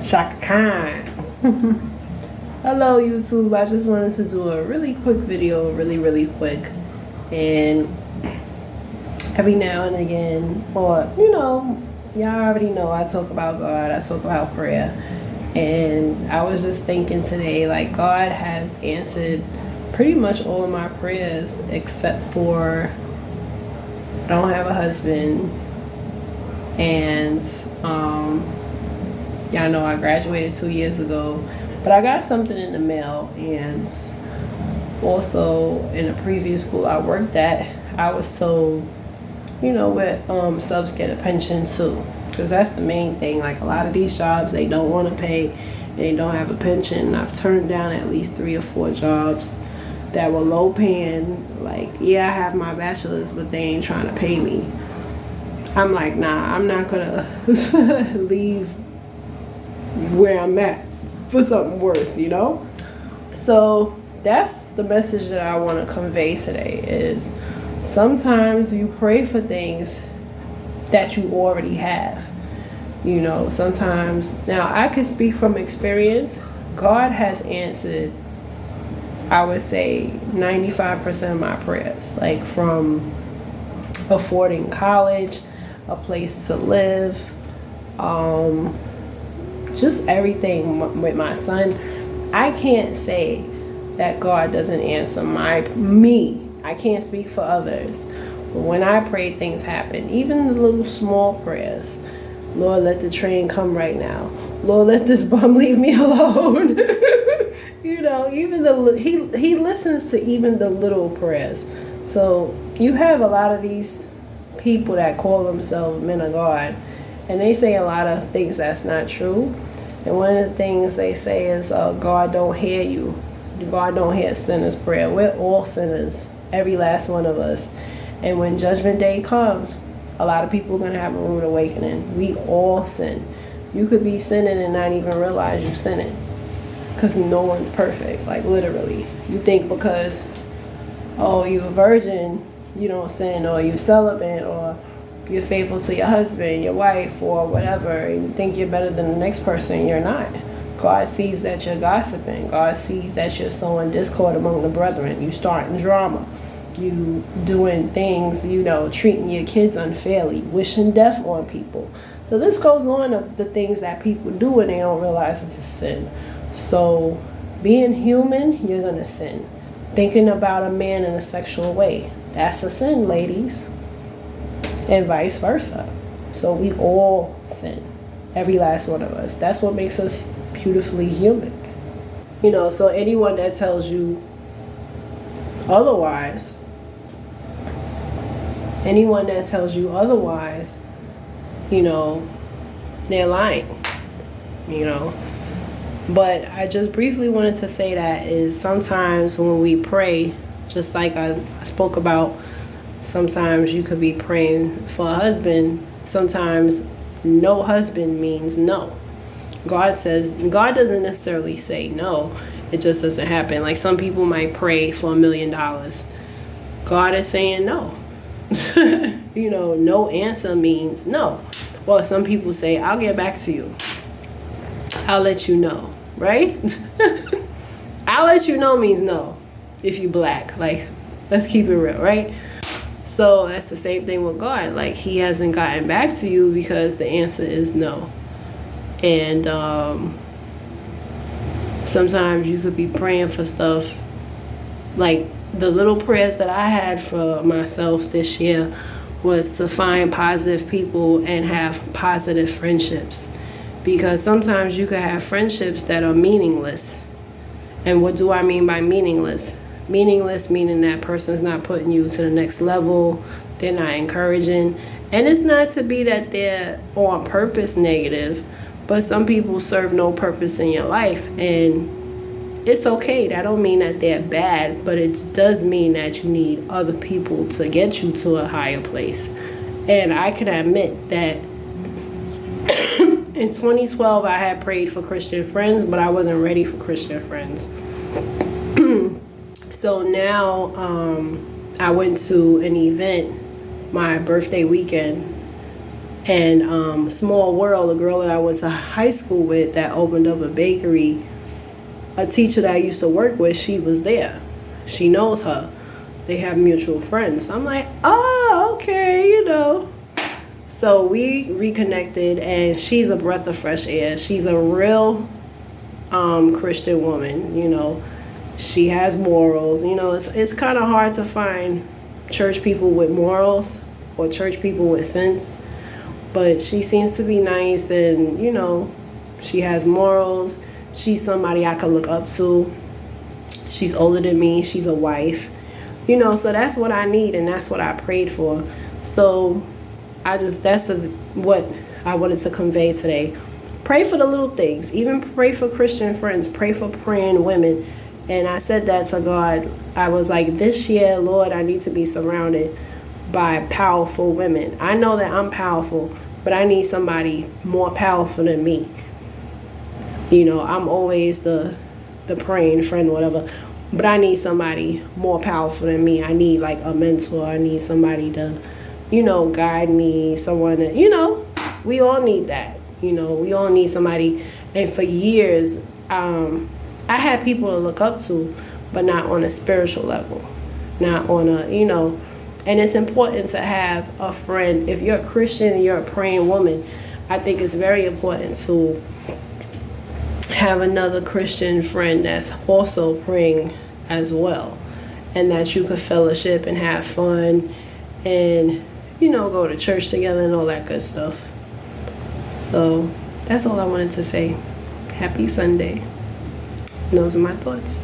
Shaka Khan. Hello YouTube, I just wanted to do a really quick video, really quick. And every now and again, or y'all already know I talk about God, I talk about prayer. And I was just thinking today, like, God has answered pretty much all of my prayers except for I don't have a husband. And y'all know I graduated 2 years ago, but I got something in the mail. And also in a previous school I worked at, I was told, with subs get a pension too, because that's the main thing. Like, a lot of these jobs, they don't want to pay and they don't have a pension. I've turned down at least 3 or 4 jobs that were low paying. Like, yeah, I have my bachelor's, but they ain't trying to pay me. I'm like, nah, I'm not gonna leave where I'm at for something worse, So that's the message that I want to convey today is sometimes you pray for things that you already have. Sometimes, now I can speak from experience, God has answered, I would say 95% of my prayers, like from affording college, a place to live, just everything with my son. I can't say that God doesn't answer me. I can't speak for others. But when I pray, things happen. Even the little small prayers. Lord, let the train come right now. Lord, let this bum leave me alone. Even he listens to even the little prayers. So you have a lot of these people that call themselves men of God, and they say a lot of things that's not true. And one of the things they say is, God don't hear you. God don't hear sinners' prayer. We're all sinners, every last one of us. And when judgment day comes, a lot of people are going to have a rude awakening. We all sin. You could be sinning and not even realize you're sinning, because no one's perfect. Like, literally, you think because you're a virgin, you don't sin, or you celibate, or you're faithful to your husband, your wife, or whatever, and you think you're better than the next person. You're not. God sees that you're gossiping. God sees that you're sowing discord among the brethren. You starting drama. You doing things, treating your kids unfairly, wishing death on people. The list goes on of the things that people do and they don't realize it's a sin. So being human, you're going to sin. Thinking about a man in a sexual way, that's a sin, ladies. And vice versa. So we all sin. Every last one of us. That's what makes us beautifully human. So anyone that tells you otherwise, they're lying. But I just briefly wanted to say that is sometimes when we pray, just like I spoke about, sometimes you could be praying for a husband. Sometimes no husband means no. God doesn't necessarily say no. It just doesn't happen. Like, some people might pray for $1 million. God is saying no. No answer means no. Well, some people say, I'll get back to you. I'll let you know, right? I'll let you know means no if you black. Like, let's keep it real, right? So that's the same thing with God. Like, he hasn't gotten back to you because the answer is no. And sometimes you could be praying for stuff. Like, the little prayers that I had for myself this year was to find positive people and have positive friendships. Because sometimes you could have friendships that are meaningless. And what do I mean by meaningless? Meaningless meaning that person's not putting you to the next level. They're not encouraging. And it's not to be that they're on purpose negative, but some people serve no purpose in your life. And it's okay. That don't mean that they're bad, but it does mean that you need other people to get you to a higher place. And I can admit that in 2012, I had prayed for Christian friends, but I wasn't ready for Christian friends. So now I went to an event my birthday weekend And Small World, a girl that I went to high school with that opened up a bakery, a teacher that I used to work with, she was there. She knows her. They have mutual friends. I'm like, oh, okay, you know. So we reconnected, and she's a breath of fresh air. She's a real Christian woman, you know. She has morals. You know, it's kind of hard to find church people with morals or church people with sense. But she seems to be nice, and, you know, she has morals. She's somebody I could look up to. She's older than me. She's a wife. You know, so that's what I need, and that's what I prayed for. So what I wanted to convey today. Pray for the little things. Even pray for Christian friends. Pray for praying women. And I said that to God. I was like, this year, Lord, I need to be surrounded by powerful women. I know that I'm powerful, but I need somebody more powerful than me. You know, I'm always the praying friend, whatever. But I need somebody more powerful than me. I need like a mentor. I need somebody to, you know, guide me. Someone that, you know, we all need that. You know, we all need somebody. And for years, I had people to look up to, but not on a spiritual level. Not on a, you know, and it's important to have a friend. If you're a Christian and you're a praying woman, I think it's very important to have another Christian friend that's also praying as well, and that you could fellowship and have fun and, you know, go to church together and all that good stuff. So that's all I wanted to say. Happy Sunday. And those are my thoughts.